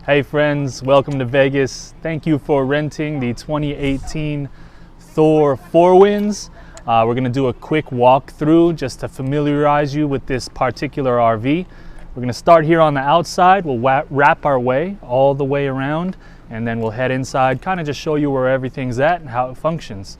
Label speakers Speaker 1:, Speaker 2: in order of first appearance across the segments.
Speaker 1: Hey friends, welcome to Vegas. Thank you for renting the 2018 Thor 4Winds. We're going to do a quick walkthrough just to familiarize you with this particular RV. We're going to start here on the outside. We'll wrap our way all the way around, and then we'll head inside, kind of just show you where everything's at and how it functions.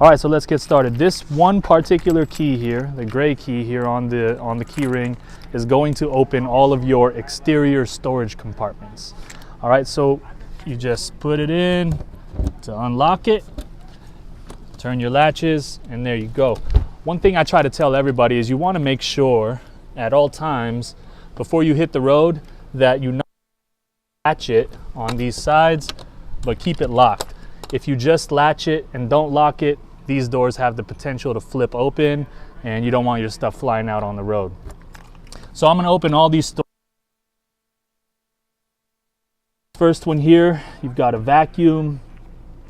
Speaker 1: All right, so let's get started. This one particular key here, the gray key here on the key ring, is going to open all of your exterior storage compartments. All right, so you just put it in to unlock it, turn your latches, and there you go. One thing I try to tell everybody is you want to make sure at all times before you hit the road that you not latch it on these sides, but keep it locked. If you just latch it and don't lock it, these doors have the potential to flip open and you don't want your stuff flying out on the road. So I'm gonna open all these doors. First one here, you've got a vacuum.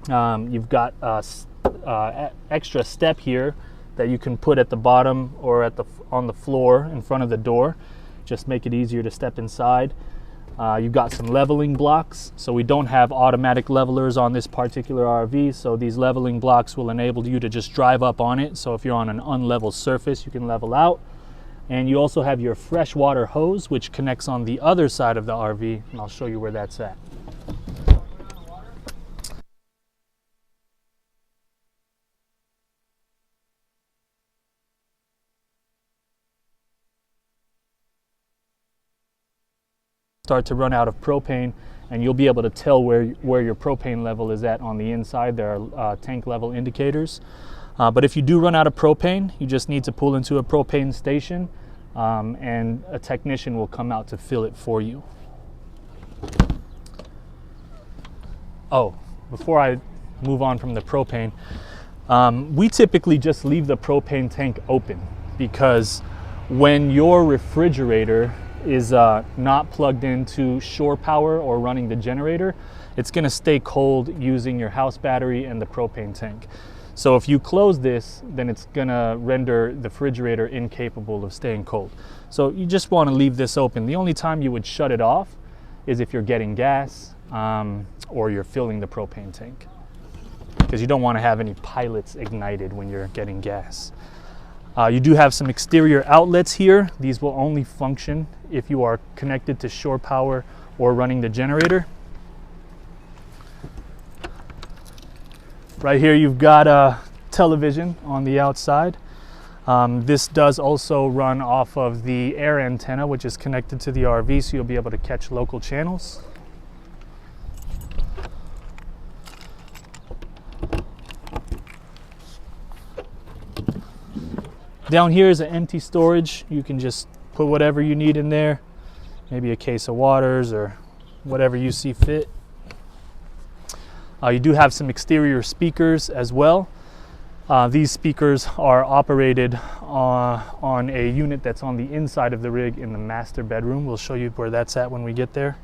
Speaker 1: You've got a extra step here that you can put at the bottom or on the floor in front of the door. Just make it easier to step inside. You've got some leveling blocks, so we don't have automatic levelers on this particular RV, so these leveling blocks will enable you to just drive up on it. So if you're on an unlevel surface, you can level out. And you also have your freshwater hose, which connects on the other side of the RV, and I'll show you where that's at. Start to run out of propane, and you'll be able to tell where your propane level is at on the inside. There are tank level indicators. But if you do run out of propane, you just need to pull into a propane station, and a technician will come out to fill it for you. Oh, before I move on from the propane, we typically just leave the propane tank open because when your refrigerator is not plugged into shore power or running the generator, it's going to stay cold using your house battery and the propane tank. So if you close this, then it's going to render the refrigerator incapable of staying cold. So you just want to leave this open. The only time you would shut it off is if you're getting gas or you're filling the propane tank, because you don't want to have any pilots ignited when you're getting gas. You do have some exterior outlets here. These will only function if you are connected to shore power or running the generator. Right here you've got a television on the outside. This does also run off of the air antenna, which is connected to the RV, so you'll be able to catch local channels. Down here is an empty storage. You can just put whatever you need in there, maybe a case of waters or whatever you see fit. You do have some exterior speakers as well. These speakers are operated on a unit that's on the inside of the rig in the master bedroom. We'll show you where that's at when we get there.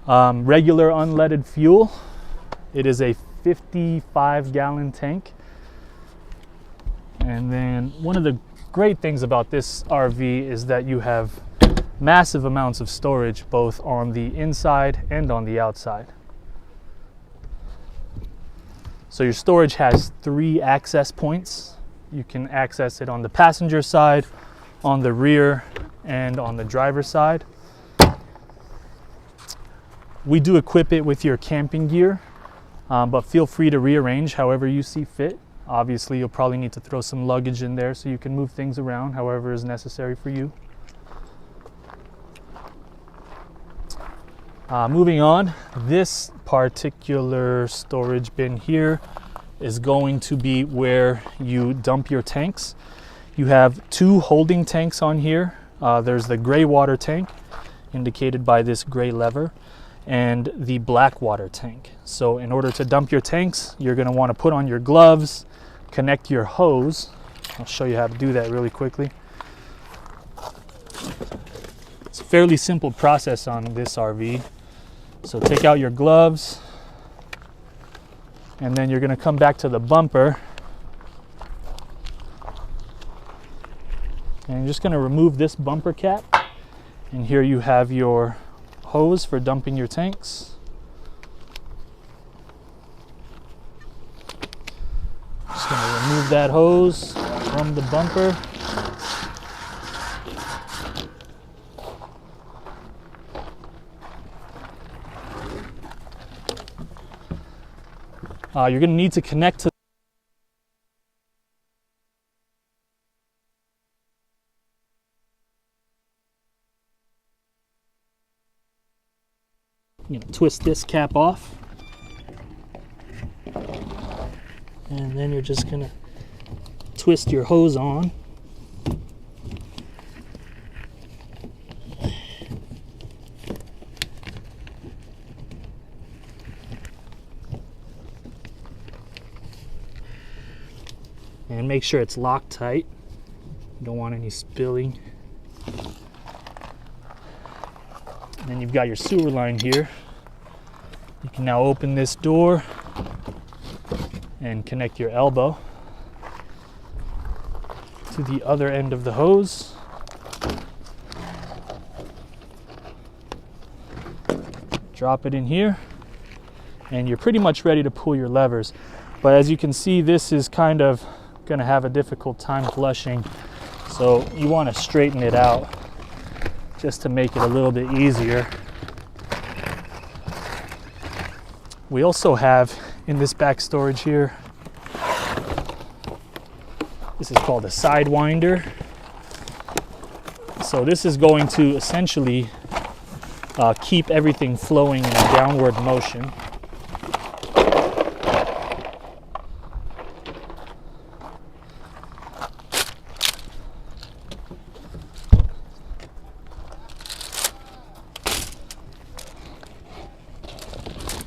Speaker 1: Regular unleaded fuel. It is a 55-gallon tank. And then one of the great things about this RV is that you have massive amounts of storage both on the inside and on the outside. So your storage has 3 access points. You can access it on the passenger side, on the rear, and on the driver's side. We do equip it with your camping gear, but feel free to rearrange however you see fit. Obviously, you'll probably need to throw some luggage in there so you can move things around however is necessary for you. Moving on, this particular storage bin here is going to be where you dump your tanks. You have 2 holding tanks on here. There's the gray water tank, indicated by this gray lever, and the black water tank. So in order to dump your tanks, you're going to want to put on your gloves, connect your hose. I'll show you how to do that really quickly. It's a fairly simple process on this RV. So take out your gloves, and then you're going to come back to the bumper, and you're just going to remove this bumper cap, and here you have your hose for dumping your tanks. Just going to remove that hose from the bumper. You're going to need to connect to twist this cap off, and then you're just going to twist your hose on. And make sure it's locked tight. You don't want any spilling. And then you've got your sewer line here. You can now open this door and connect your elbow to the other end of the hose. Drop it in here, and you're pretty much ready to pull your levers. But as you can see, this is kind of going to have a difficult time flushing, so you want to straighten it out just to make it a little bit easier. We also have in this back storage here, this is called a sidewinder. So this is going to essentially keep everything flowing in a downward motion.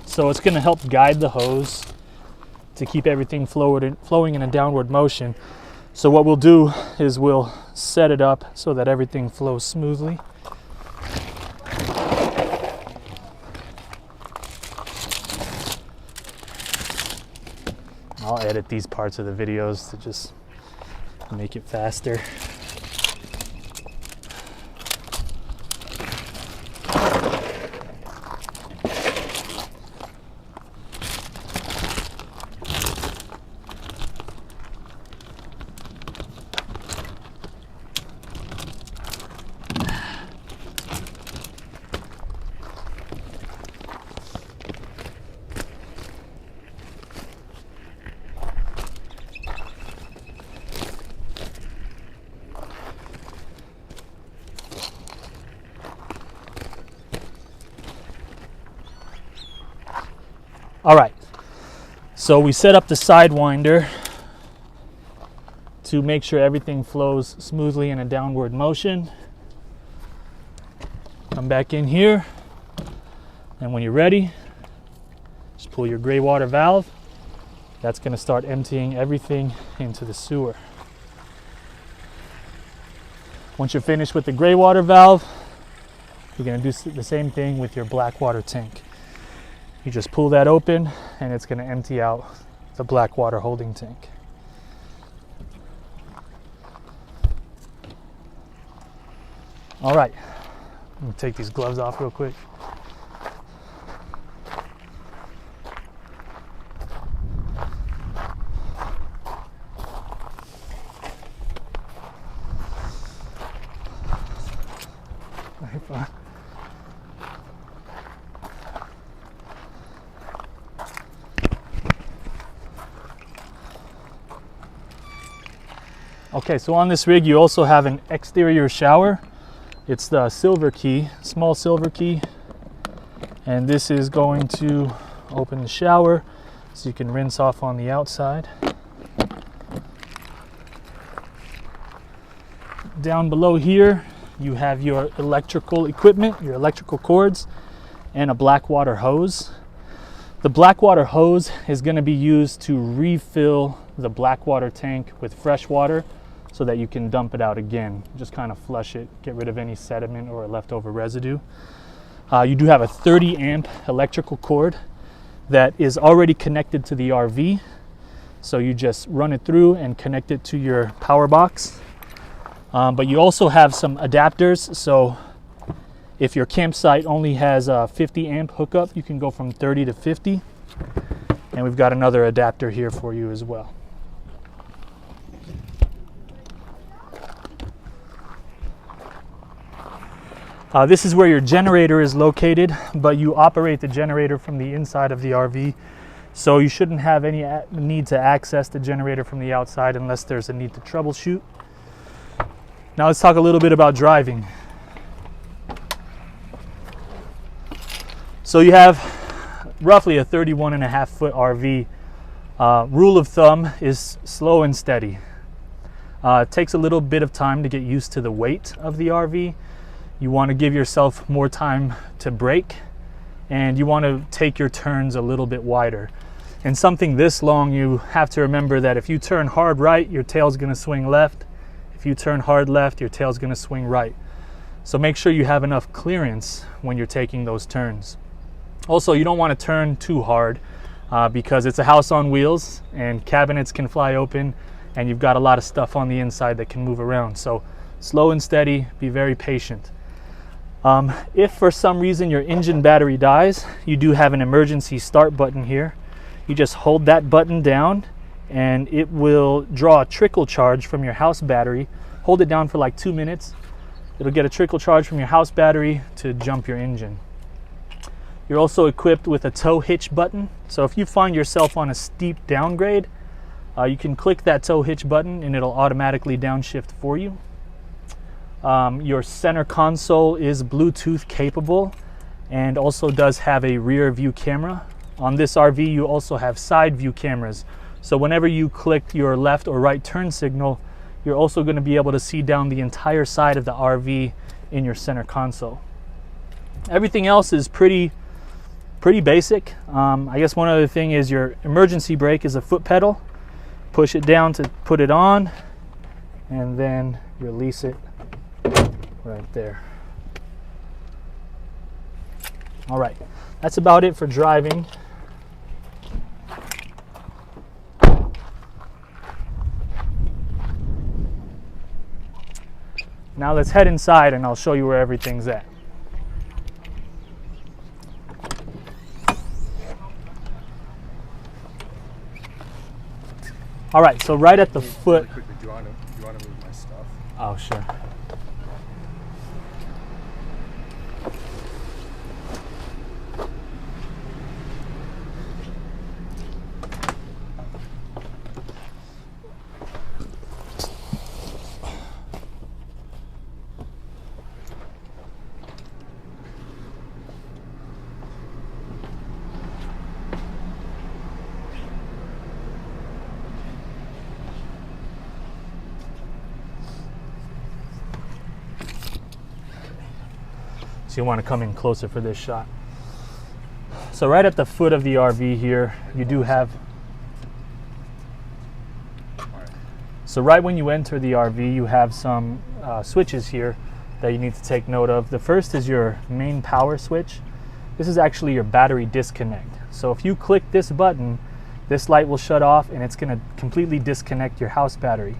Speaker 1: So it's going to help guide the hose to keep everything flowing in a downward motion. So what we'll do is we'll set it up so that everything flows smoothly. I'll edit these parts of the videos to just make it faster. All right, so we set up the sidewinder to make sure everything flows smoothly in a downward motion. Come back in here, and when you're ready, just pull your gray water valve. That's going to start emptying everything into the sewer. Once you're finished with the gray water valve, you're going to do the same thing with your black water tank. You just pull that open, and it's going to empty out the black water holding tank. All right, I'm going to take these gloves off real quick. Okay, so on this rig you also have an exterior shower. It's the silver key, small silver key, and this is going to open the shower so you can rinse off on the outside. Down below here you have your electrical equipment, your electrical cords, and a black water hose. The black water hose is going to be used to refill the black water tank with fresh water so that you can dump it out again. Just kind of flush it, get rid of any sediment or leftover residue. You do have a 30 amp electrical cord that is already connected to the RV. So you just run it through and connect it to your power box. But you also have some adapters. So If your campsite only has a 50 amp hookup, you can go from 30 to 50. And we've got another adapter here for you as well. This is where your generator is located, but you operate the generator from the inside of the RV. So you shouldn't have any need to access the generator from the outside unless there's a need to troubleshoot. Now let's talk a little bit about driving. So you have roughly a 31.5 foot RV. Rule of thumb is slow and steady. It takes a little bit of time to get used to the weight of the RV. You want to give yourself more time to brake, and you want to take your turns a little bit wider. And something this long, you have to remember that if you turn hard right, your tail's going to swing left. If you turn hard left, your tail's going to swing right. So make sure you have enough clearance when you're taking those turns. Also, you don't want to turn too hard because it's a house on wheels and cabinets can fly open, and you've got a lot of stuff on the inside that can move around. So slow and steady, be very patient. If for some reason your engine battery dies, you do have an emergency start button here. You just hold that button down and it will draw a trickle charge from your house battery. Hold it down for like 2 minutes. It'll get a trickle charge from your house battery to jump your engine. You're also equipped with a tow hitch button. So if you find yourself on a steep downgrade, you can click that tow hitch button and it'll automatically downshift for you. Your center console is Bluetooth capable and also does have a rear view camera. On this RV, you also have side view cameras. So whenever you click your left or right turn signal, you're also going to be able to see down the entire side of the RV in your center console. Everything else is pretty basic. I guess one other thing is your emergency brake is a foot pedal. Push it down to put it on and then release it right there. All right, that's about it for driving. Now let's head inside and I'll show you where everything's at. All right, so right at the foot.
Speaker 2: Really quickly, do you want to move my stuff?
Speaker 1: Oh, sure. So you want to come in closer for this shot. So right at the foot of the RV here, you do have, so right when you enter the RV, you have some switches here that you need to take note of. The first is your main power switch. This is actually your battery disconnect. So if you click this button, this light will shut off and it's going to completely disconnect your house battery.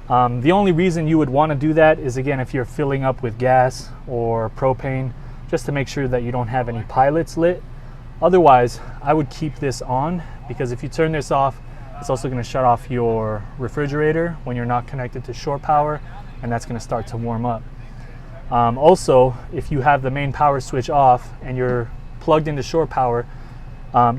Speaker 1: The only reason you would want to do that is, again, if you're filling up with gas or propane, just to make sure that you don't have any pilots lit. Otherwise, I would keep this on, because if you turn this off, it's also going to shut off your refrigerator when you're not connected to shore power, and that's going to start to warm up. Also, if you have the main power switch off and you're plugged into shore power,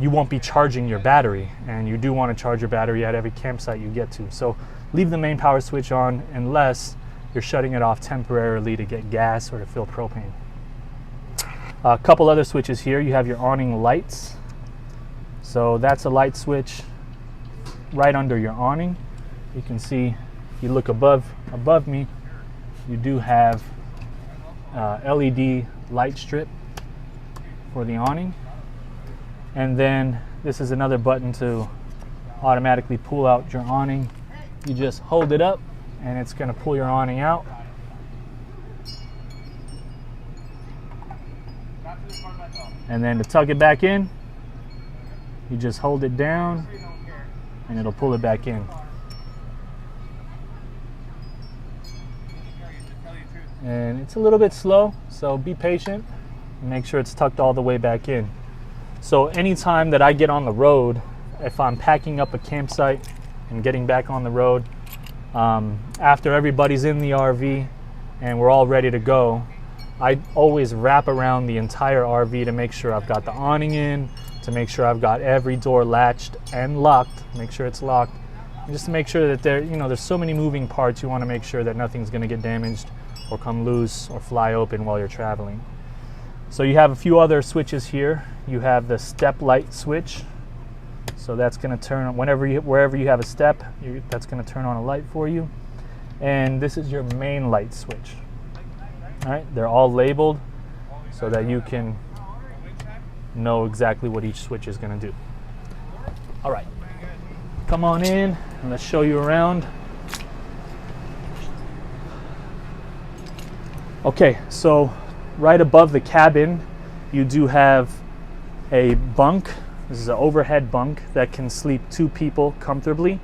Speaker 1: you won't be charging your battery, and you do want to charge your battery at every campsite you get to. So leave the main power switch on unless you're shutting it off temporarily to get gas or to fill propane. A couple other switches here. You have your awning lights. So that's a light switch right under your awning. You can see, if you look above me, you do have LED light strip for the awning. And then this is another button to automatically pull out your awning. You just hold it up and it's going to pull your awning out. And then to tuck it back in, you just hold it down and it'll pull it back in. and it's a little bit slow, so be patient and make sure it's tucked all the way back in. So anytime that I get on the road, if I'm packing up a campsite and getting back on the road, after everybody's in the RV and we're all ready to go, I always wrap around the entire RV to make sure I've got the awning in, to make sure I've got every door latched and locked, make sure it's locked, and just to make sure that there's so many moving parts, you want to make sure that nothing's going to get damaged or come loose or fly open while you're traveling. So you have a few other switches here. You have the step light switch. So that's going to turn wherever you have a step, that's going to turn on a light for you. And this is your main light switch. All right, they're all labeled so that you can know exactly what each switch is going to do. All right, come on in and let's show you around. Okay, so right above the cabin, you do have a bunk. This is an overhead bunk that can sleep 2 people comfortably.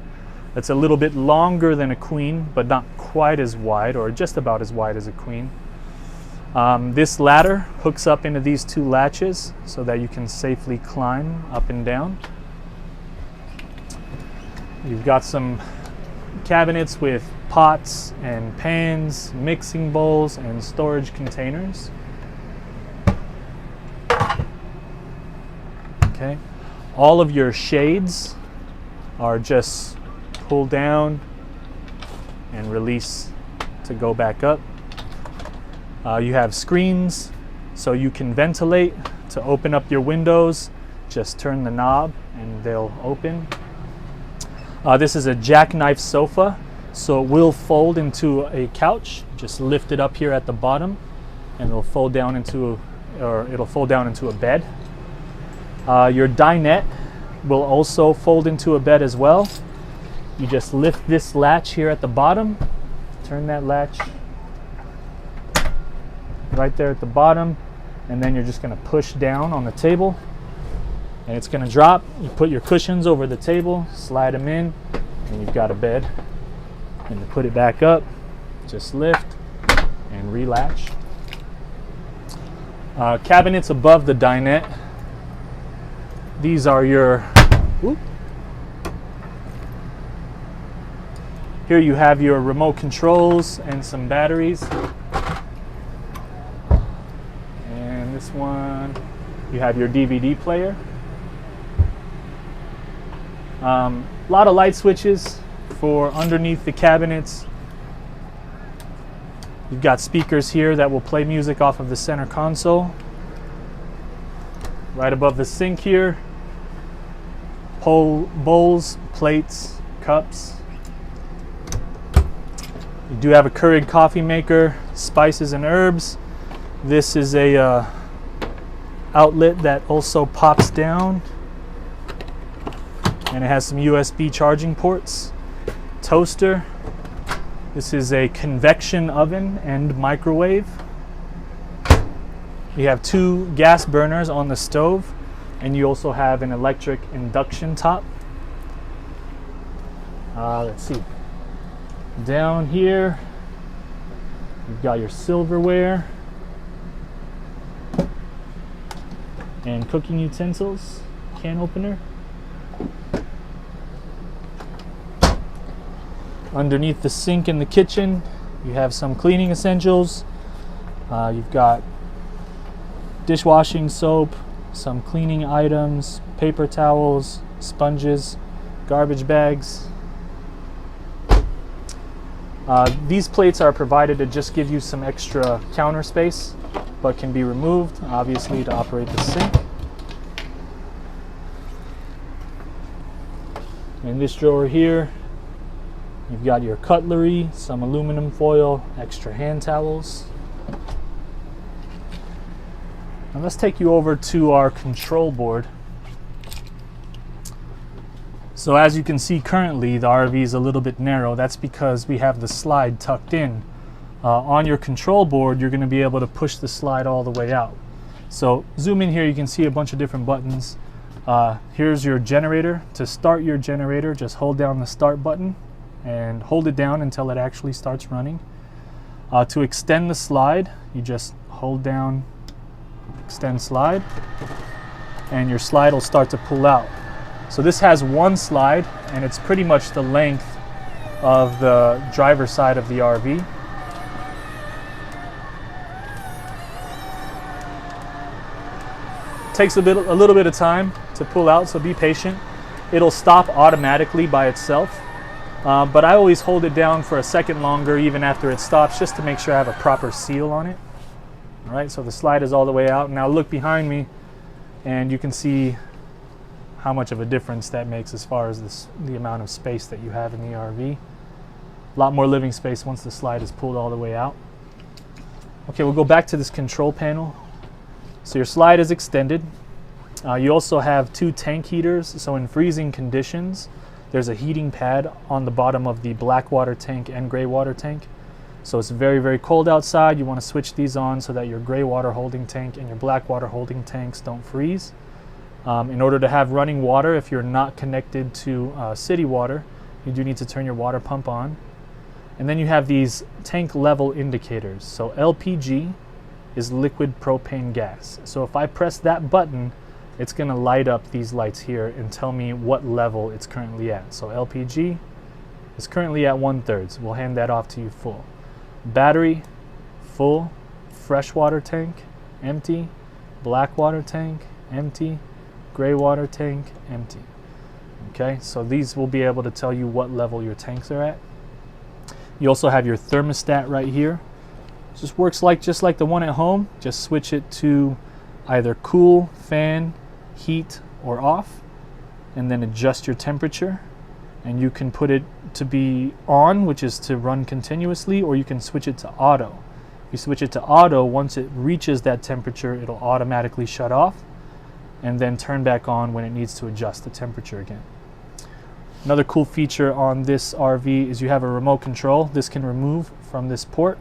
Speaker 1: It's a little bit longer than a queen, but not quite as wide, or just about as wide as a queen. This ladder hooks up into these 2 latches so that you can safely climb up and down. You've got some cabinets with pots and pans, mixing bowls, and storage containers. Okay, all of your shades are just pull down and release to go back up. You have screens so you can ventilate. To open up your windows, just turn the knob and they'll open. This is a jackknife sofa, so it will fold into a couch. Just lift it up here at the bottom and it'll fold down into a bed. Your dinette will also fold into a bed as well. You just lift this latch here at the bottom, turn that latch right there at the bottom, and then you're just going to push down on the table and it's going to drop. You put your cushions over the table, slide them in, and you've got a bed. And to put it back up, just lift and relatch. Cabinets above the dinette. These are your, here you have your remote controls and some batteries. And this one, you have your DVD player. A lot of light switches for underneath the cabinets. You've got speakers here that will play music off of the center console. Right above the sink here, bowls, plates, cups. You do have a Keurig coffee maker, spices and herbs. This is a outlet that also pops down, and it has some USB charging ports. Toaster. This is a convection oven and microwave. You have 2 gas burners on the stove, and you also have an electric induction top. Let's see. Down here, you've got your silverware and cooking utensils, can opener. Underneath the sink in the kitchen, you have some cleaning essentials. You've got dishwashing soap, some cleaning items, paper towels, sponges, garbage bags. These plates are provided to just give you some extra counter space, but can be removed, obviously, to operate the sink. In this drawer here, you've got your cutlery, some aluminum foil, extra hand towels. Now let's take you over to our control board. So as you can see currently, the RV is a little bit narrow. That's because we have the slide tucked in. On your control board, you're going to be able to push the slide all the way out. So zoom in here, you can see a bunch of different buttons. Here's your generator. To start your generator, just hold down the start button and hold it down until it actually starts running. To extend the slide, you just hold down, extend slide, and your slide will start to pull out. So this has one slide, and it's pretty much the length of the driver's side of the RV. Takes a little bit of time to pull out, so be patient. It'll stop automatically by itself, but I always hold it down for a second longer even after it stops, just to make sure I have a proper seal on it. All right, so the slide is all the way out. Now look behind me, and you can see how much of a difference that makes as far as the amount of space that you have in the RV. A lot more living space once the slide is pulled all the way out. Okay, we'll go back to this control panel. So your slide is extended. You also have 2 tank heaters. So in freezing conditions, there's a heating pad on the bottom of the black water tank and gray water tank. So it's very, very cold outside. You want to switch these on so that your gray water holding tank and your black water holding tanks don't freeze. In order to have running water, if you're not connected to city water, you do need to turn your water pump on. And then you have these tank level indicators. So LPG is liquid propane gas. So if I press that button, it's going to light up these lights here and tell me what level it's currently at. So LPG is currently at 1/3. We'll hand that off to you full. Battery, full. Freshwater tank, empty. Black water tank, empty. Gray water tank, empty. Okay, so these will be able to tell you what level your tanks are at. You also have your thermostat right here. Just works just like the one at home. Just switch it to either cool, fan, heat, or off, and then adjust your temperature. And you can put it to be on, which is to run continuously, or you can switch it to auto. If you switch it to auto, once it reaches that temperature, it'll automatically shut off and then turn back on when it needs to adjust the temperature again. Another cool feature on this RV is you have a remote control. This can remove from this port.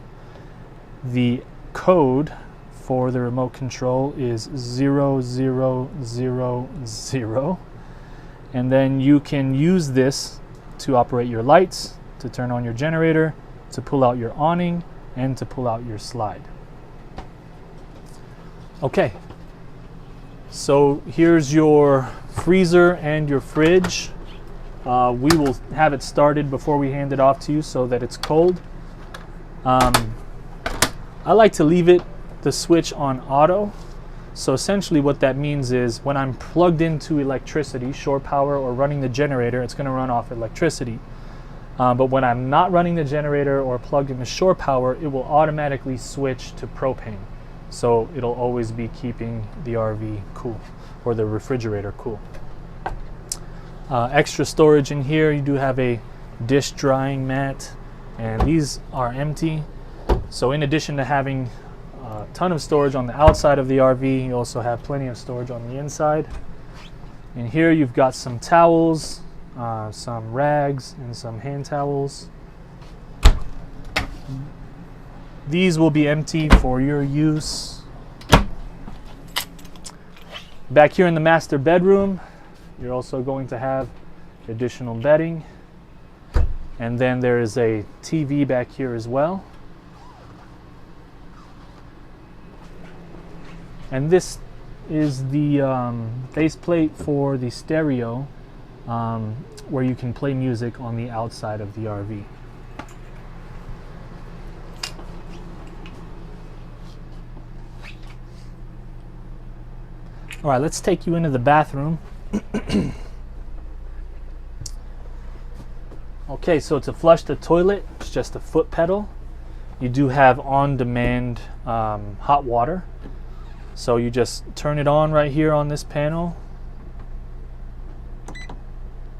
Speaker 1: The code for the remote control is 0000, and then you can use this to operate your lights, to turn on your generator, to pull out your awning, and to pull out your slide. Okay, so here's your freezer and your fridge. We will have it started before we hand it off to you so that it's cold. I like to leave the switch on auto. So essentially what that means is when I'm plugged into electricity, shore power, or running the generator, it's going to run off electricity. But when I'm not running the generator or plugged into shore power, it will automatically switch to propane. So it'll always be keeping the RV cool, or the refrigerator cool. Extra storage in here, you do have a dish drying mat, and these are empty. So in addition to having a ton of storage on the outside of the RV, you also have plenty of storage on the inside. And here you've got some towels, some rags, and some hand towels. These will be empty for your use. Back here in the master bedroom, you're also going to have additional bedding. And then there is a TV back here as well. And this is the base plate for the stereo, where you can play music on the outside of the RV. All right, let's take you into the bathroom. Okay, so to flush the toilet, it's just a foot pedal. You do have on-demand hot water. So you just turn it on right here on this panel,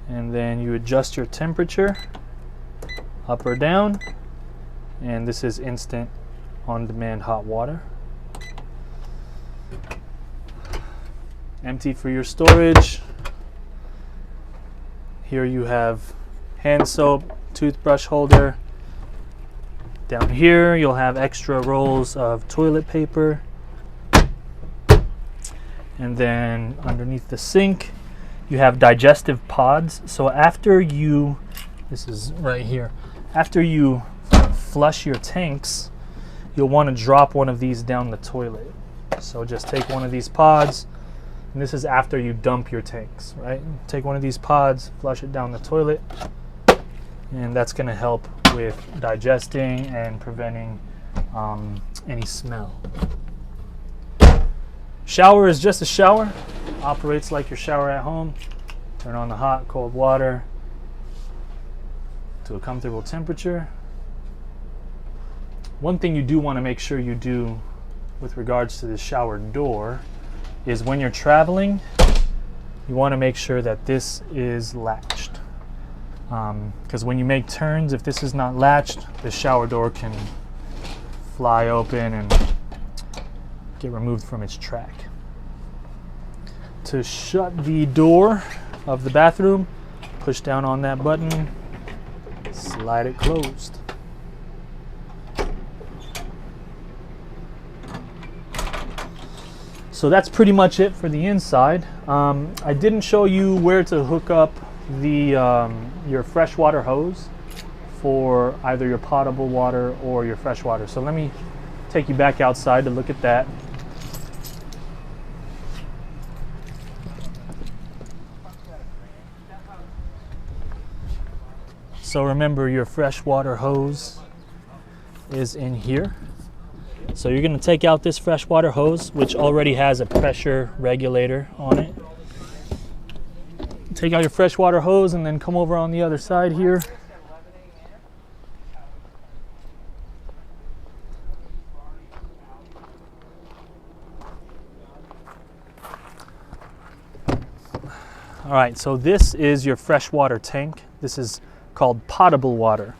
Speaker 1: and then you adjust your temperature up or down, and this is instant on-demand hot water. Empty for your storage. Here you have hand soap, toothbrush holder. Down here you'll have extra rolls of toilet paper. And then underneath the sink, you have digestive pods. So after you, this is right here, after you flush your tanks, you'll want to drop one of these down the toilet. So just take one of these pods, and this is after you dump your tanks, right? Take one of these pods, flush it down the toilet, and that's going to help with digesting and preventing any smell. Shower is just a shower. Operates like your shower at home. Turn on the hot, cold water to a comfortable temperature. One thing you do want to make sure you do with regards to the shower door is when you're traveling, you want to make sure that this is latched. Because when you make turns, if this is not latched, the shower door can fly open and get removed from its track. To shut the door of the bathroom, push down on that button, slide it closed. So that's pretty much it for the inside. I didn't show you where to hook up the your freshwater hose for either your potable water or your freshwater. So let me take you back outside to look at that. So remember, your freshwater hose is in here. So you're going to take out this freshwater hose, which already has a pressure regulator on it. Take out your freshwater hose and then come over on the other side here. All right, so this is your freshwater tank. This is called potable water,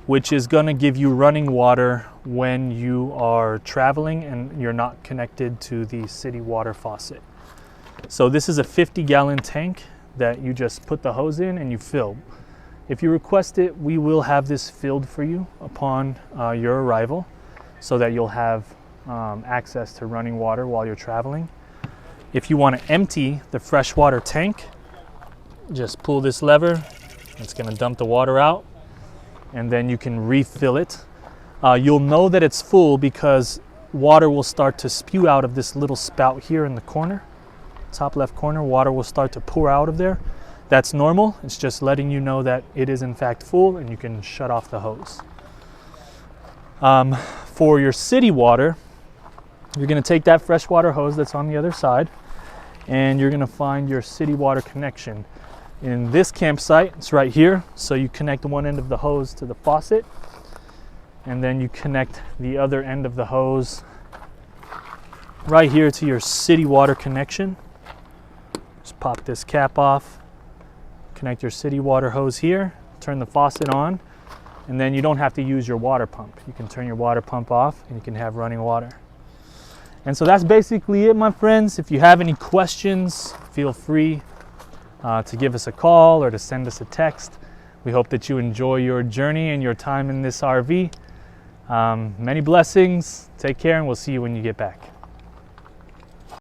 Speaker 1: which is going to give you running water when you are traveling and you're not connected to the city water faucet. So this is a 50-gallon tank that you just put the hose in and you fill. If you request it, we will have this filled for you upon your arrival so that you'll have access to running water while you're traveling. If you want to empty the freshwater tank, just pull this lever. It's going to dump the water out, and then you can refill it. You'll know that it's full because water will start to spew out of this little spout here in the corner, top left corner. Water will start to pour out of there. That's normal. It's just letting you know that it is in fact full, and you can shut off the hose. For your city water, you're going to take that freshwater hose that's on the other side, and you're going to find your city water connection. In this campsite, it's right here. So you connect one end of the hose to the faucet, and then you connect the other end of the hose right here to your city water connection. Just pop this cap off, connect your city water hose here, turn the faucet on, and then you don't have to use your water pump. You can turn your water pump off and you can have running water. And so that's basically it, my friends. If you have any questions, feel free to give us a call or to send us a text. We hope that you enjoy your journey and your time in this RV. Many blessings. Take care, and we'll see you when you get back.